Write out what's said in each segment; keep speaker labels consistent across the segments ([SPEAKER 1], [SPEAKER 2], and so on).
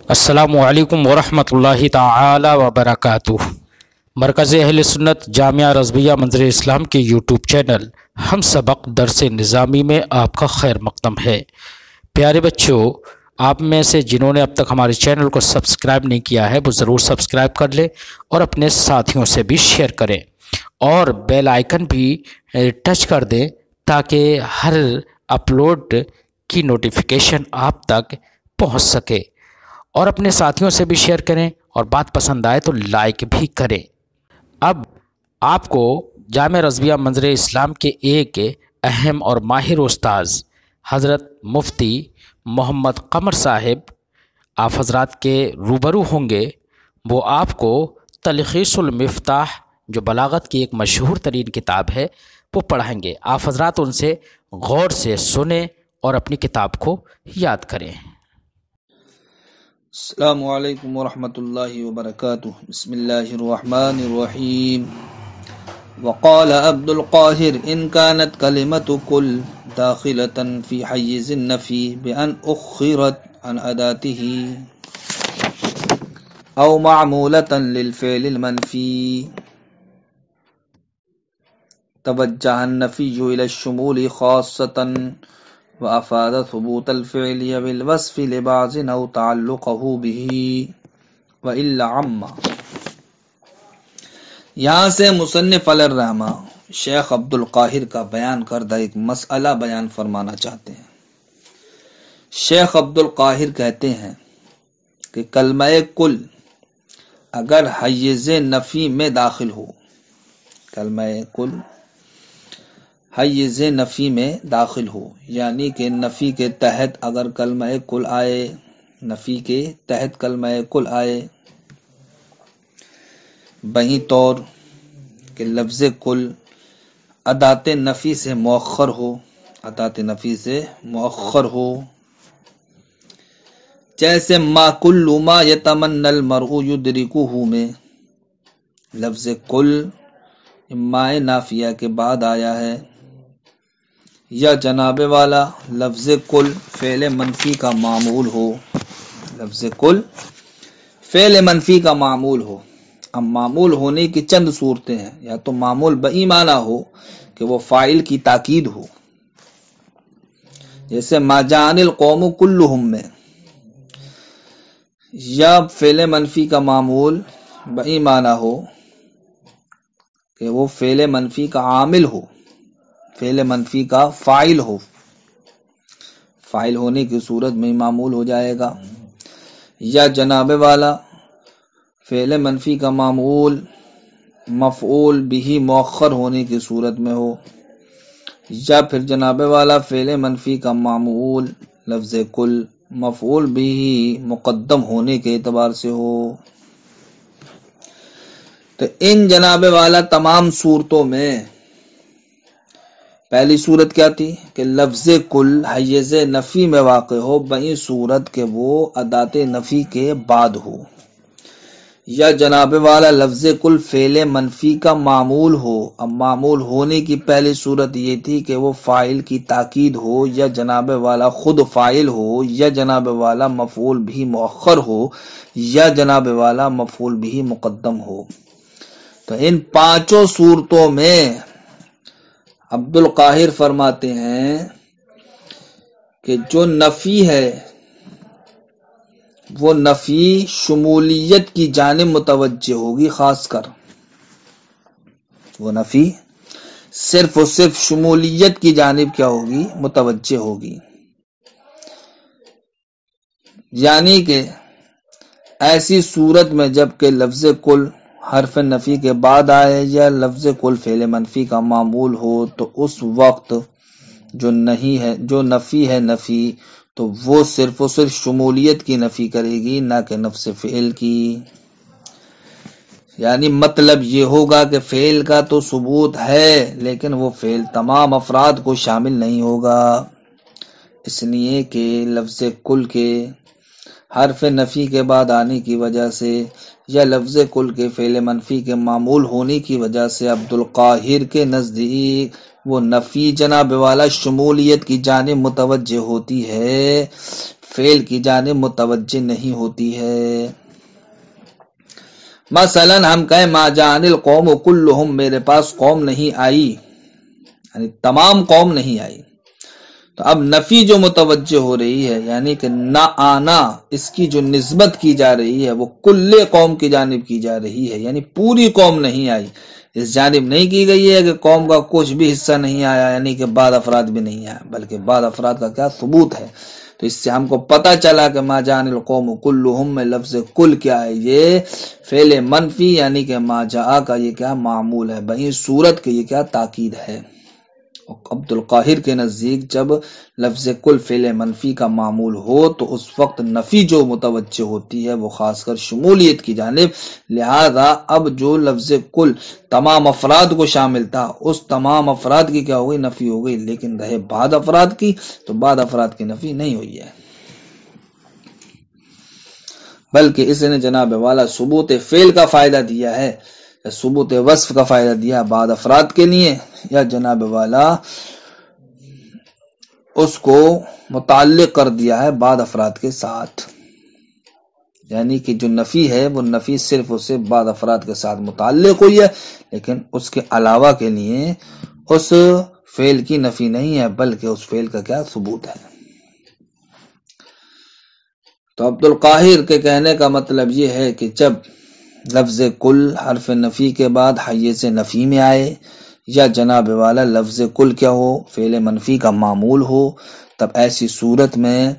[SPEAKER 1] السلام علیکم ورحمۃ اللہ تعالی وبرکاتہ۔ مرکز اہل سنت جامعہ رضویہ منظر اسلام کے یوٹیوب چینل ہم سبق درس نظامی میں آپ کا خیر مقدم ہے۔ پیارے بچوں، آپ میں سے جنہوں نے اب تک ہمارے چینل کو سبسکرائب نہیں کیا ہے وہ ضرور سبسکرائب کر لیں اور اپنے ساتھیوں سے بھی شیئر کریں اور بیل آئیکن بھی ٹچ کر دیں تاکہ ہر اپلوڈ کی نوٹیفیکیشن آپ تک پہنچ سکے، اور اپنے ساتھیوں سے بھی شیئر کریں اور بات پسند آئے تو لائک بھی کریں۔ اب آپ کو جامعہ رضویہ منظر اسلام کے ایک اہم اور ماہر استاذ حضرت مفتی محمد قمر صاحب آپ حضرات کے روبرو ہوں گے۔ وہ آپ کو تلخیص المفتاح جو بلاغت کی ایک مشہور ترین کتاب ہے وہ پڑھائیں گے۔ آپ حضرات ان سے غور سے سنیں اور اپنی کتاب کو یاد کریں۔
[SPEAKER 2] السلام علیکم ورحمۃ اللہ وبرکاتہ۔ بسم اللہ الرحمن الرحیم۔ وقال عبد القاهر ان كانت كلمة كل داخلة في حيز النفي بأن أخرت عن أداته أو معمولة للفعل المنفي توجه النفي إلى الشمول خاصة وأفاد ثبوت الفعل بالوصف لبعض أو تعلقه به وإلا عم۔ یہاں سے مصنف علیہ الرحمہ شیخ عبد القاہر کا بیان کردہ ایک مسئلہ بیان فرمانا چاہتے ہیں۔ شیخ عبد القاہر کہتے ہیں کہ کلمہ کل اگر حیز نفی میں داخل ہو، کلمہ کل حیز نفی میں داخل ہو، یعنی کہ نفی کے تحت اگر کلمہ کل آئے، نفی کے تحت کلمہ کل آئے، بہی طور کہ لفظ کل ادات نفی سے مؤخر ہو، ادات نفی سے مؤخر ہو، جیسے ما کل ما یتمنى المرء یدرکہ میں لفظ کل ما نافیہ کے بعد آیا ہے، یا جناب والا لفظ کل فعل منفی کا معمول ہو، لفظ کل فعل منفی کا معمول ہو۔ اب معمول ہونے کی چند صورتیں ہیں، یا تو معمول بئی معنی ہو کہ وہ فاعل کی تاکید ہو، جیسے ما جان القوم کلہم میں، یا فعل منفی کا معمول بئی معنی ہو کہ وہ فعل منفی کا عامل ہو، فعل منفی کا فاعل ہو، فاعل ہونے کی صورت میں معمول ہو جائے گا، یا جناب والا فعل منفی کا معمول مفعول بھی مؤخر ہونے کی صورت میں ہو، یا پھر جناب والا فعل منفی کا معمول لفظ کل مفعول بھی مقدم ہونے کے اعتبار سے ہو۔ تو ان جناب والا تمام صورتوں میں پہلی صورت کیا تھی کہ لفظ کل حیز نفی میں واقع ہو، بئی صورت کہ وہ ادات نفی کے بعد ہو، یا جناب والا لفظ کل فعل منفی کا معمول ہو۔ اب معمول ہونے کی پہلی صورت یہ تھی کہ وہ فاعل کی تاکید ہو، یا جناب والا خود فاعل ہو، یا جناب والا مفعول بھی مؤخر ہو، یا جناب والا مفعول بھی مقدم ہو۔ تو ان پانچوں صورتوں میں عبد القاہر فرماتے ہیں کہ جو نفی ہے وہ نفی شمولیت کی جانب متوجہ ہوگی، خاص کر وہ نفی صرف اور صرف شمولیت کی جانب کیا ہوگی، متوجہ ہوگی، یعنی کہ ایسی صورت میں جب کہ لفظ کل حرف نفی کے بعد آئے یا لفظ کل فعل منفی کا معمول ہو، تو اس وقت جو نفی ہے نفی تو وہ صرف اور صرف شمولیت کی نفی کرے گی، نہ کہ نفس فعل کی۔ یعنی مطلب یہ ہوگا کہ فعل کا تو ثبوت ہے لیکن وہ فعل تمام افراد کو شامل نہیں ہوگا، اس لیے کہ لفظ کل کے حرف نفی کے بعد آنے کی وجہ سے یا لفظ کل کے فعل منفی کے معمول ہونے کی وجہ سے عبد القاہر کے نزدیک وہ نفی جناب والا شمولیت کی جانب متوجہ ہوتی ہے، فعل کی جانب متوجہ نہیں ہوتی ہے۔ مثلا ہم کہیں ما جان القوم کلہم، میرے پاس قوم نہیں آئی، یعنی تمام قوم نہیں آئی، تو اب نفی جو متوجہ ہو رہی ہے یعنی کہ نہ آنا، اس کی جو نسبت کی جا رہی ہے وہ کل قوم کی جانب کی جا رہی ہے، یعنی پوری قوم نہیں آئی، اس جانب نہیں کی گئی ہے کہ قوم کا کچھ بھی حصہ نہیں آیا، یعنی کہ بعض افراد بھی نہیں آیا، بلکہ بعض افراد کا کیا ثبوت ہے۔ تو اس سے ہم کو پتہ چلا کہ ما جان القوم کلہم میں لفظ کل کیا ہے، یہ فعل منفی یعنی کہ ما جاء کا یہ کیا معمول ہے، بہی صورت کے یہ کیا تاکید ہے۔ عبد القاہر کے نزدیک جب لفظ کل فعل منفی کا معمول ہو تو اس وقت نفی جو متوجہ ہوتی ہے وہ خاص کر شمولیت کی جانب، لہذا اب جو لفظ کل تمام افراد کو شامل تھا اس تمام افراد کی کیا ہوئی نفی ہو گئی، لیکن رہے بعض افراد کی تو بعض افراد کی نفی نہیں ہوئی ہے، بلکہ اس نے جناب والا ثبوت فعل کا فائدہ دیا ہے، ثبوت وصف کا فائدہ دیا بعض افراد کے لیے، یا جناب والا اس کو متعلق کر دیا ہے بعض افراد کے ساتھ، یعنی کہ جو نفی ہے وہ نفی صرف اسے بعض افراد کے ساتھ متعلق ہوئی ہے، لیکن اس کے علاوہ کے لیے اس فعل کی نفی نہیں ہے بلکہ اس فعل کا کیا ثبوت ہے۔ تو عبد القاہر کے کہنے کا مطلب یہ ہے کہ جب لفظ کل حرف نفی کے بعد حیز نفی میں آئے، یا جناب والا لفظ کل کیا ہو فعل منفی کا معمول ہو، تب ایسی صورت میں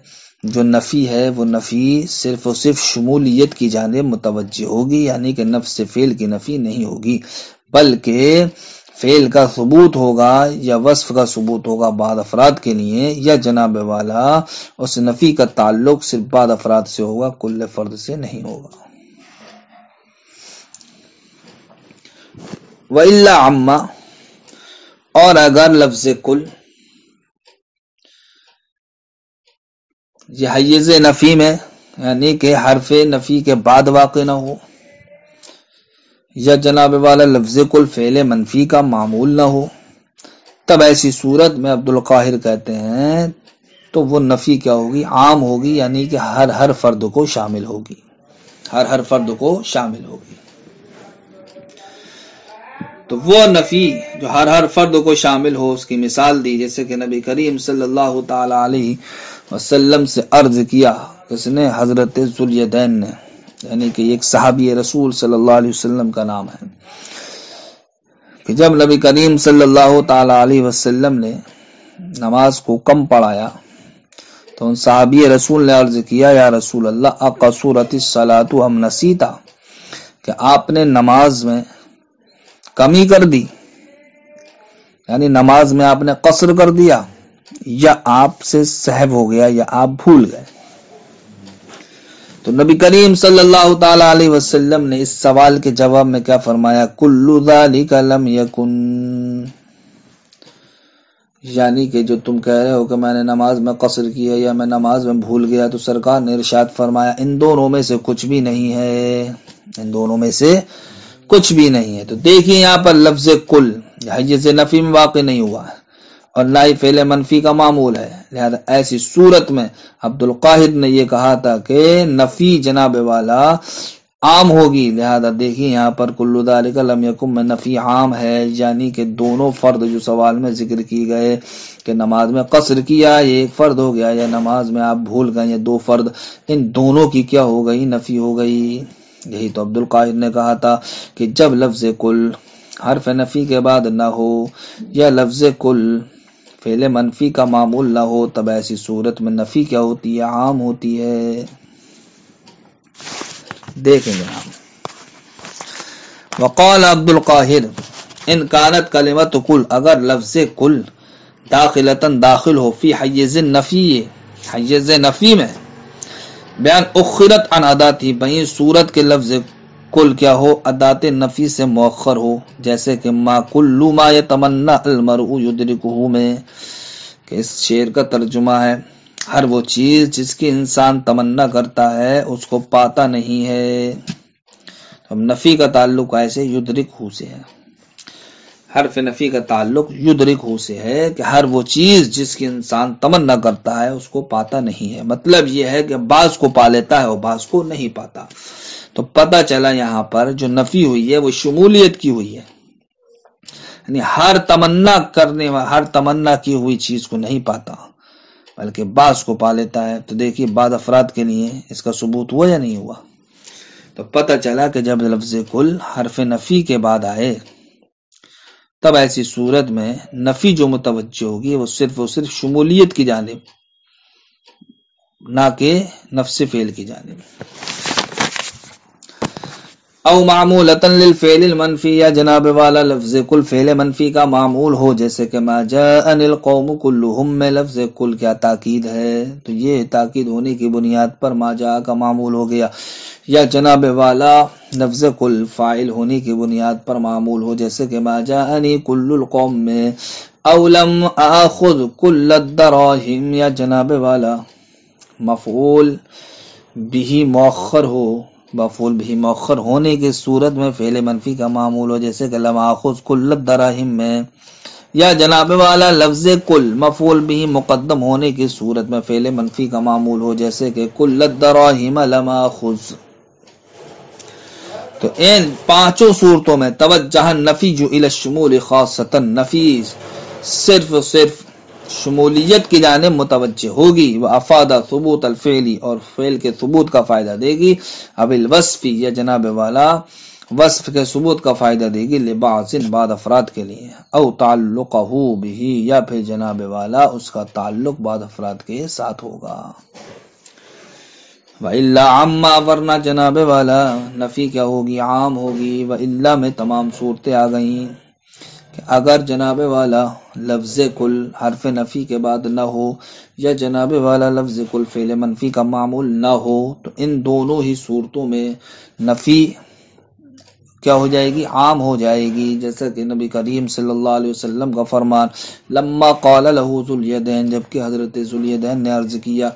[SPEAKER 2] جو نفی ہے وہ نفی صرف و صرف شمولیت کی جانب متوجہ ہوگی، یعنی کہ نفس فعل کی نفی نہیں ہوگی بلکہ فعل کا ثبوت ہوگا یا وصف کا ثبوت ہوگا بعض افراد کے لیے، یا جناب والا اس نفی کا تعلق صرف بعض افراد سے ہوگا، کل فرد سے نہیں ہوگا۔ وَإِلَّا عَمَّ، اور اگر لفظ کل یہ حیز نفی میں یعنی کہ حرف نفی کے بعد واقع نہ ہو، یا جناب والا لفظ کل فعل منفی کا معمول نہ ہو، تب ایسی صورت میں عبد القاہر کہتے ہیں تو وہ نفی کیا ہوگی عام ہوگی، یعنی کہ ہر فرد کو شامل ہوگی، ہر فرد کو شامل ہوگی۔ تو وہ نفی جو ہر فرد کو شامل ہو اس کی مثال دی، جیسے کہ نبی کریم صلی اللہ تعالی علیہ وسلم سے عرض کیا، اس نے حضرت ذوالیدین نے، یعنی کہ ایک صحابی رسول صلی اللہ علیہ وسلم کا نام ہے، کہ جب نبی کریم صلی اللہ تعالی علیہ وسلم نے نماز کو کم پڑھایا تو ان صحابی رسول نے عرض کیا یا رسول اللہ اقصرت الصلاۃ ام نسیتا، کہ آپ نے نماز میں کمی کر دی، یعنی نماز میں آپ نے قصر کر دیا، یا آپ سے سہو ہو گیا یا آپ بھول گئے۔ تو نبی کریم صلی اللہ تعالی علیہ وسلم نے اس سوال کے جواب میں کیا فرمایا، کل ذالک لم یکن، یعنی کہ جو تم کہہ رہے ہو کہ میں نے نماز میں قصر کیا یا میں نماز میں بھول گیا، تو سرکار نے ارشاد فرمایا ان دونوں میں سے کچھ بھی نہیں ہے، ان دونوں میں سے کچھ بھی نہیں ہے۔ تو دیکھیے یہاں پر لفظ کل حیز نفی میں واقع نہیں ہوا ہے اور نہ ہی فعل منفی کا معمول ہے، لہذا ایسی صورت میں عبد القاہر نے یہ کہا تھا کہ نفی جناب والا عام ہوگی، لہذا دیکھیے یہاں پر کل ذالک لم یکن میں نفی عام ہے، یعنی کہ دونوں فرد جو سوال میں ذکر کی گئے کہ نماز میں قصر کیا یہ ایک فرد ہو گیا، یا نماز میں آپ بھول گئے یہ دو فرد، ان دونوں کی کیا ہو گئی نفی ہو گئی۔ یہی تو عبد القاہر نے کہا تھا کہ جب لفظ کل حرف نفی کے بعد نہ ہو یا لفظ کل فعل منفی کا معمول نہ ہو، تب ایسی صورت میں نفی کیا ہوتی ہے عام ہوتی ہے۔ دیکھیں جناب، وقال عبد القاہر ان کانت کلمت کل، اگر لفظ کل داخلتاً داخل ہو فی حیز النفی، حیز نفی میں، بیان اخرت عن اداتی، بہی صورت کے لفظ کل کیا ہو ادات نفی سے مؤخر ہو، جیسے کہ ما کل ما یتمنى المرء یدرکہ میں، کہ اس شعر کا ترجمہ ہے ہر وہ چیز جس کی انسان تمنا کرتا ہے اس کو پاتا نہیں ہے۔ اب نفی کا تعلق ایسے یدرکہ سے ہے، حرف نفی کا تعلق یدرک ہو سے ہے کہ ہر وہ چیز جس کی انسان تمنا کرتا ہے اس کو پاتا نہیں ہے. مطلب یہ ہے کہ بعض کو پا لیتا ہے اور بعض کو نہیں پاتا. تو پتہ چلا یہاں پر جو نفی ہوئی ہے وہ شمولیت کی ہوئی ہے، یعنی ہر تمنا کی ہوئی چیز کو نہیں پاتا بلکہ بعض کو پا لیتا ہے. تو دیکھیے بعض افراد کے لیے اس کا ثبوت ہوا یا نہیں ہوا. تو پتہ چلا کہ جب لفظ کل حرف نفی کے بعد آئے تب ایسی صورت میں نفی جو متوجہ ہوگی وہ صرف شمولیت کی جانب نہ کہ نفس فعل کی جانب. او معمولتن للفعل المنفی، یا جناب والا لفظ کل فعل منفی کا معمول ہو، جیسے کہ ما جاءن القوم کلہم میں لفظ کل کیا تاکید ہے تو یہ تاکید ہونے کی بنیاد پر ما جاء کا معمول ہو گیا. یا جناب والا لفظ کل فاعل ہونے کی بنیاد پر معمول ہو، جیسے کہ ما جاءنی کل القوم میں او لم آخذ کل الدراہم، یا جناب والا مفعول بھی مؤخر ہو، مفعول بھی مؤخر ہونے کی صورت میں فعل منفی کا معمول ہو، جیسے کہ لم آخذ کل الدراہم میں. یا جناب والا لفظ کل مفعول بھی مقدم ہونے کی صورت میں فعل منفی کا معمول ہو، جیسے کہ کل الدراہم لم آخذ. تو ان پانچوں صورتوں میں توجہ نفی جو الی الشمول خاصتا، نفی صرف شمولیت کی جانب متوجہ ہوگی. وہ افادہ ثبوت الفعلی، اور فعل کے ثبوت کا فائدہ دے گی. اب الوصفی، یا جناب والا وصف کے ثبوت کا فائدہ دے گی لبعض بعض افراد کے لیے. او تعلقہ بھی، یا پھر جناب والا اس کا تعلق بعض افراد کے ساتھ ہوگا. وَإِلَّا عَمَّا، ورنہ جناب والا نفی کیا ہوگی؟ عام ہوگی. وَإِلَّا میں تمام صورتیں آ گئیں کہ اگر جناب والا لفظ کل حرف نفی کے بعد نہ ہو، یا جناب والا لفظ کل فعل منفی کا معمول نہ ہو، تو ان دونوں ہی صورتوں میں نفی کیا ہو جائے گی؟ عام ہو جائے گی. جیسا کہ نبی کریم صلی اللہ علیہ وسلم کا فرمان لما قال له ذو الیدین، جبکہ حضرت ذو الیدین نے عرض کیا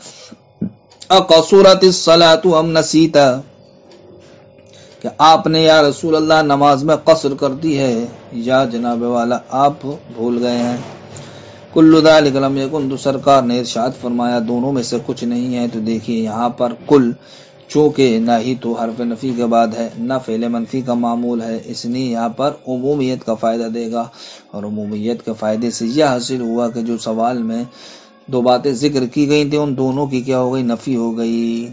[SPEAKER 2] اقصرت الصلاۃ ام نسیت، کہ آپ نے یا رسول اللہ نماز میں قصر کر دی ہے یا جناب والا آپ بھول گئے ہیں. کل ذالک لم یکن، تو سرکار نے ارشاد فرمایا دونوں میں سے کچھ نہیں ہے. تو دیکھیے یہاں پر کل چونکہ نہ ہی تو حرف نفی کے بعد ہے نہ فعل منفی کا معمول ہے، اس لیے یہاں پر عمومیت کا فائدہ دے گا. اور عمومیت کے فائدے سے یہ حاصل ہوا کہ جو سوال میں دو باتیں ذکر کی گئی تھیں ان دونوں کی کیا ہو گئی؟ نفی ہو گئی.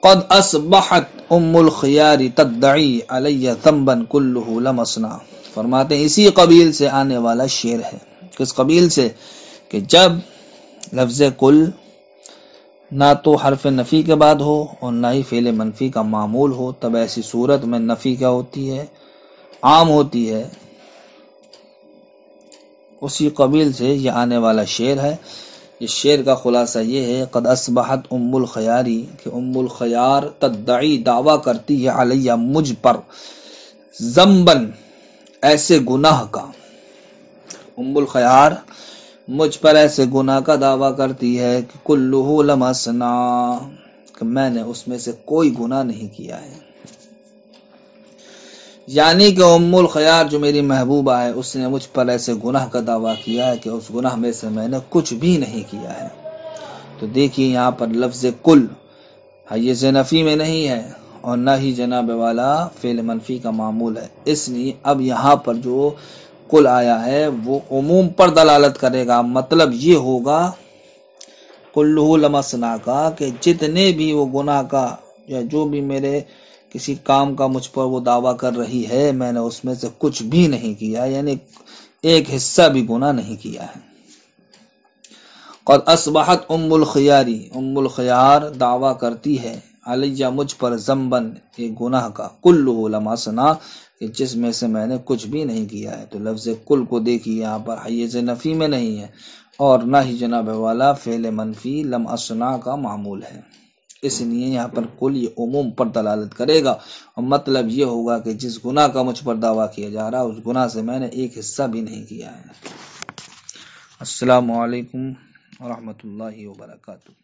[SPEAKER 2] قد اصبحت ام الخيار تدعی علی ذنبا کلہ لم اصنع، فرماتے ہیں اسی قبیل سے آنے والا شعر ہے. کس قبیل سے؟ کہ جب لفظ کل نہ تو حرف نفی کے بعد ہو اور نہ ہی فعل منفی کا معمول ہو، تب ایسی صورت میں نفی کیا ہوتی ہے؟ عام ہوتی ہے. اسی قبیل سے یہ آنے والا شعر ہے. اس شعر کا خلاصہ یہ ہے قد اصبحت ام الخیاری، کہ ام الخیار تدعی دعویٰ کرتی ہے علیہ مجھ پر ذنبن ایسے گناہ کا. ام الخیار مجھ پر ایسے گناہ کا دعویٰ کرتی ہے کہ کلہ لم اصنع، کہ میں نے اس میں سے کوئی گناہ نہیں کیا ہے. یعنی کہ ام الخیار جو میری محبوبہ ہے اس نے مجھ پر ایسے گناہ کا دعویٰ کیا ہے کہ اس گناہ میں سے میں نے کچھ بھی نہیں کیا ہے. تو دیکھیے یہاں پر لفظ کل حیز نفی میں نہیں ہے اور نہ ہی جناب والا فعل منفی کا معمول ہے، اس لیے اب یہاں پر جو کل آیا ہے وہ عموم پر دلالت کرے گا. مطلب یہ ہوگا کلہ لم اصنع کا کہ جتنے بھی وہ گناہ کا یا جو بھی میرے کسی کام کا مجھ پر وہ دعویٰ کر رہی ہے میں نے اس میں سے کچھ بھی نہیں کیا، یعنی ایک حصہ بھی گناہ نہیں کیا ہے. قد اصبحت ام الخیاری، ام الخیار دعویٰ کرتی ہے علیہ مجھ پر ذنبن ایک گناہ کا کلہ لم اصنع، کہ جس میں سے میں نے کچھ بھی نہیں کیا ہے. تو لفظ کل کو دیکھیے یہاں پر حیز نفی میں نہیں ہے اور نہ ہی جناب والا فعل منفی لم اصنع کا معمول ہے، اس لیے یہاں پر کل یہ عموم پر دلالت کرے گا. اور مطلب یہ ہوگا کہ جس گناہ کا مجھ پر دعویٰ کیا جا رہا اس گناہ سے میں نے ایک حصہ بھی نہیں کیا ہے. السلام علیکم ورحمۃ اللہ وبرکاتہ.